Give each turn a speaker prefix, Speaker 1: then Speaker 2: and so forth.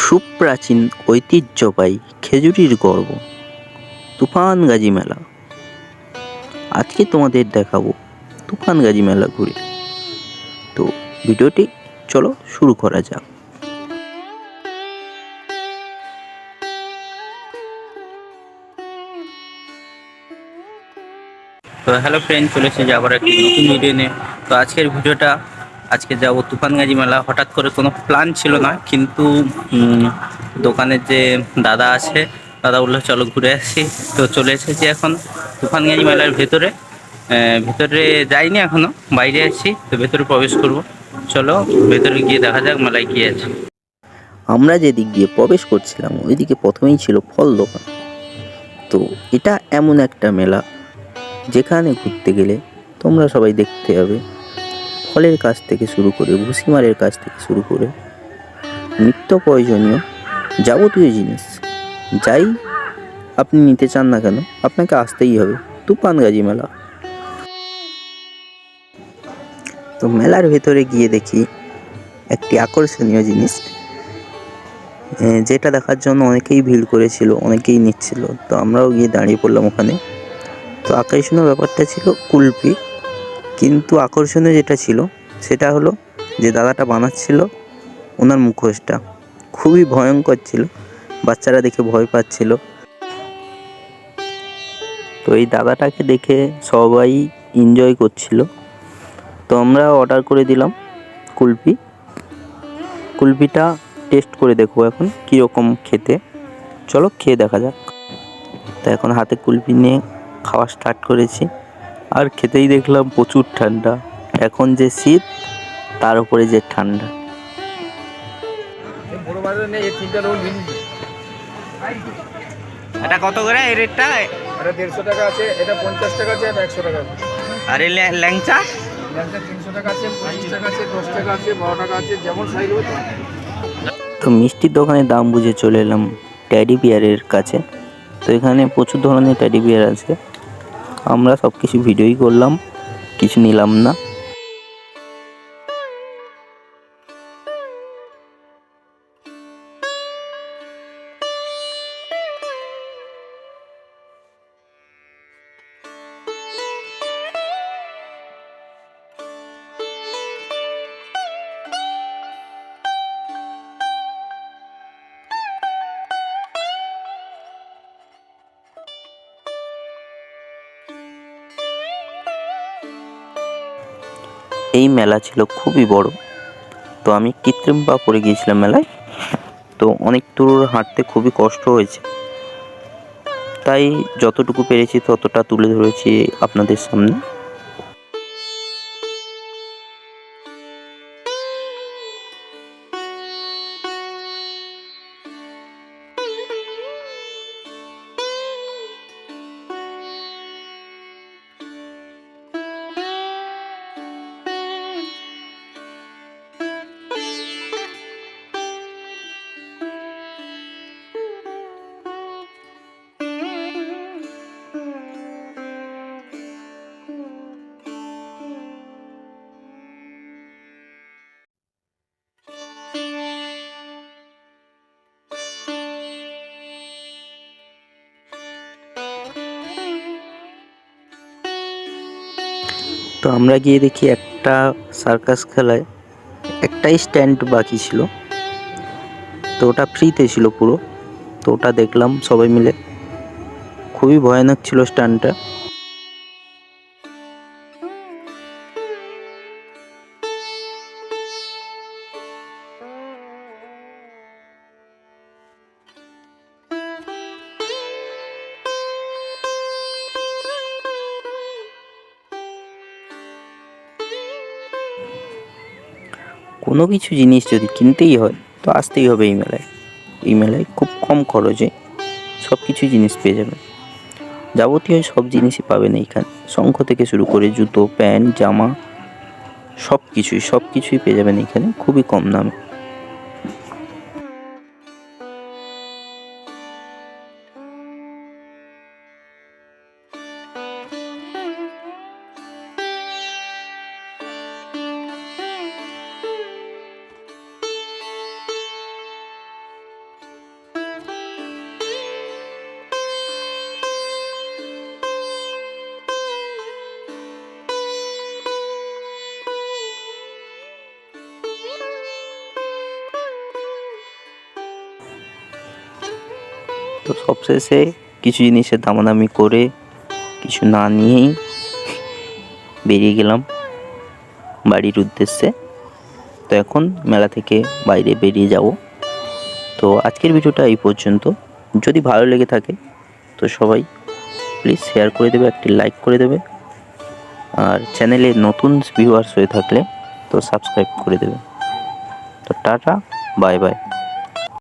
Speaker 1: সুপ্রাচীন ঐতিহ্যবাহী খেজুরির গর্ব তুফানগাজী মেলা। আজকে তোমাদের দেখাবো তুফানগাজী মেলা ঘুরে। তো ভিডিওটি চলো শুরু করা যাক। তো হ্যালো ফ্রেন্ড, চলে এসেছি আবার একটি নতুন ভিডিও নিয়ে। তো আজকে যাবো তুফানগাজী মেলা। হঠাৎ করে কোনো প্ল্যান ছিল না, কিন্তু দোকানের যে দাদা আছে, দাদা বললো চলো ঘুরে আসি। তো চলে এসেছি এখন তুফানগাজী মেলার ভেতরে। ভেতরে যাইনি এখনো, বাইরে আছি। তো ভেতরে প্রবেশ করব, চলো ভেতরে গিয়ে দেখা যাক মেলায় কি আছে। আমরা যেদিক দিয়ে প্রবেশ করছিলাম ওইদিকে প্রথমেই ছিল ফল দোকান। তো এটা এমন একটা মেলা যেখানে ঘুরতে গেলে তোমরা সবাই দেখতে হবে ফলের কাছ থেকে শুরু করে ভুসিমারের কাছ থেকে শুরু করে নিত্য প্রয়োজনীয় যাবতীয় জিনিস যাই আপনি নিতে চান না কেন, আপনাকে আসতেই হবে তুফানগাজী মেলা। তো মেলার ভেতরে গিয়ে দেখি একটি আকর্ষণীয় জিনিস, যেটা দেখার জন্য অনেকেই ভিড় করেছিল, অনেকেই নিচ্ছিল। তো আমরাও গিয়ে দাঁড়িয়ে পড়লাম ওখানে। তো আকর্ষণীয় ব্যাপারটা ছিল কুলফি, কিন্তু আকর্ষণীয় যেটা ছিল সেটা হলো যে দাদাটা বানাচ্ছিল ওনার মুখোশটা খুবই ভয়ঙ্কর ছিল, বাচ্চারা দেখে ভয় পাচ্ছিল। তো এই দাদাটাকে দেখে সবাই এনজয় করছিল। তো আমরা অর্ডার করে দিলাম কুলফিটা টেস্ট করে দেখবো এখন কীরকম খেতে। চলো খেয়ে দেখা যাক। তো এখন হাতে কুলফি নিয়ে খাওয়া স্টার্ট করেছি, আর খেতেই দেখলাম প্রচুর ঠান্ডা। এখন যে শীত, তার উপরে যে ঠান্ডা। এটা কত করে এই রেটটা?
Speaker 2: এটা 150 টাকা আছে, এটা 50 টাকা আছে, এটা 100 টাকা আছে।
Speaker 1: আর এই ল্যাংচা?
Speaker 2: ল্যাংচা 300 টাকা আছে, 25 টাকা আছে, 10 টাকা আছে, 12 টাকা আছে, যেমন সাইজ হবে।
Speaker 1: তো মিষ্টির দোকানের দাম বুঝে চলে এলাম টেডি বিয়ারের কাছে। তো এখানে প্রচুর ধরনের টেডি বিয়ার আছে। আমরা সব কিছু ভিডিওই করলাম, কিছু নিলাম না। এই মেলা ছিল খুবই বড়। তো আমি কৃত্রিম পা পরে গিয়েছিলাম মেলায়। তো অনেক দূর হাঁটতে খুবই কষ্ট হয়েছে, তাই যতটুকু পেরেছি ততটা তুলে ধরেছি আপনাদের সামনে। তো আমরা গিয়ে দেখি একটা সার্কাস খেলায় একটাই স্ট্যান্ড বাকি ছিল। তো ওটা ফ্রিতে ছিল পুরো। তো ওটা দেখলাম সবাই মিলে, খুবই ভয়ানক ছিল স্ট্যান্ডটা। কোনো কিছু জিনিস যদি কিনতেই হয় তো আসতেই হবে এই মেলায়। এই মেলায় খুব কম খরচে সব কিছু জিনিস পেয়ে যাবেন। যাবতীয় সব জিনিসই পাবেন এইখানে, শঙ্খ থেকে শুরু করে জুতো, প্যান্ট, জামা, সব কিছুই পেয়ে যাবেন এইখানে খুবই কম দামে। তো সবশেষে কিছু জিনিসের দামাদামি করে কিছু না নিয়েই বেরিয়ে গেলাম বাড়ির উদ্দেশ্যে। তো এখন মেলা থেকে বাইরে বেরিয়ে যাব। তো আজকের ভিডিওটা এই পর্যন্ত। যদি ভালো লেগে থাকে তো সবাই প্লিজ শেয়ার করে দেবে, একটি লাইক করে দেবে, আর চ্যানেলে নতুন ভিউয়ার্স হয়ে থাকলে তো সাবস্ক্রাইব করে দেবে। তো টাটা, বাই বাই।